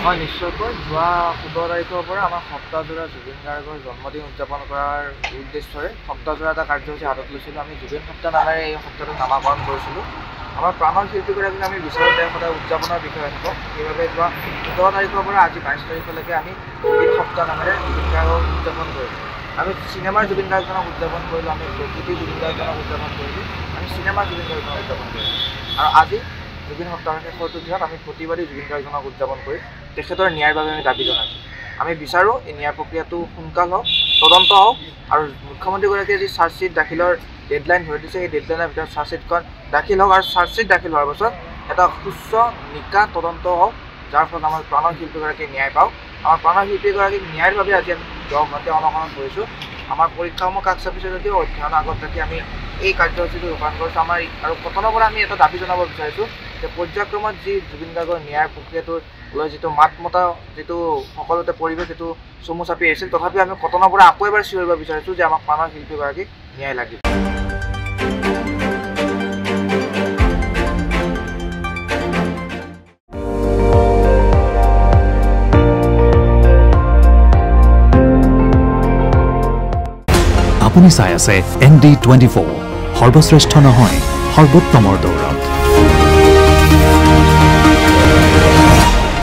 হয় নিশ্চয়কৈ যোৱা ১৭ তাৰিখৰ পৰা আমাৰ সপ্তাহজোৰা জুবিন গাৰ্গৰ জন্মদিন উদযাপন কৰাৰ উদ্দেশ্যৰে সপ্তাহজোৰা এটা কাৰ্যসূচী হাতত লৈছিলোঁ। আমি জুবিন সপ্তাহ নামেৰে এই সপ্তাহটো নামাকৰণ কৰিছিলোঁ। আমাৰ প্ৰাণৰ শিল্পীগৰাকীক আমি বিচাৰোঁ তেওঁ সদায় উদযাপনৰ বিষয় আহিব। সেইবাবে যোৱা ১৭ তাৰিখৰ পৰা আজি ২২ তাৰিখলৈকে আমি জুবিন সপ্তাহ নামেৰে জুবিন গাৰ্গক উদযাপন কৰিলোঁ। আমি চিনেমাৰ জুবিন গাৰ্গজনক উদযাপন কৰিলোঁ, আমি প্ৰকৃতিৰ জুবিন গাৰ্গজনক উদযাপন কৰিলোঁ, আমি চিনেমাৰ জুবিন গাৰ্গজনক উদযাপন কৰিলোঁ। আৰু আজি জুবিন সপ্তাহৰ শেষৰটো দিনত আমি প্ৰতিবাদী জুবিন গাৰ্গজনক উদযাপন কৰি তেখেতৰ ন্যায়ৰ বাবে আমি দাবী জনাইছোঁ। আমি বিচাৰোঁ এই ন্যায় প্ৰক্ৰিয়াটো সোনকাল হওক, তদন্ত হওক আৰু মুখ্যমন্ত্ৰীগৰাকীয়ে যি চাৰ্জশ্বিট দাখিলৰ ডেডলাইন ধৰি দিছে সেই ডেডলাইনৰ ভিতৰত চাৰ্জশ্বিটখন দাখিল হওক আৰু চাৰ্জশ্বিট দাখিল হোৱাৰ পাছত এটা সুস্থ নিকা তদন্ত হওক, যাৰ ফলত আমাৰ প্ৰাণৰ শিল্পীগৰাকীয়ে ন্যায় পাওক। আমাৰ প্ৰাণৰ শিল্পীগৰাকীক ন্যায়ৰ বাবে আজি আমি 10 ঘণ্টা অনশন কৰিছোঁ। আমাৰ পৰীক্ষাসমূহ কাষ চাপিছে যদিও অধ্যয়ন আগত ৰাখি আমি এই কাৰ্যসূচীটো ৰূপায়ণ কৰিছোঁ। আমাৰ আৰু কটনৰ পৰা আমি এটা দাবী জনাব বিচাৰিছোঁ যে পৰ্যায়ক্ৰমত যি জুবিন গাৰ্গৰ ন্যায় প্ৰক্ৰিয়াটোৰ লৈ যিটো মাত মতা যিটো সকলোতে পৰিৱেশ যিটো চমু চাপি আহিছিল, তথাপিও আমি কটনৰ পৰা আকৌ এবাৰ চিঞৰিব বিচাৰিছোঁ যে আমাক প্ৰাণৰ শিল্পীগৰাকীক ন্যায় লাগিব। আপুনি চাই আছে ND24, সৰ্বশ্ৰেষ্ঠ নহয় সৰ্বোত্তমৰ দৌৰত।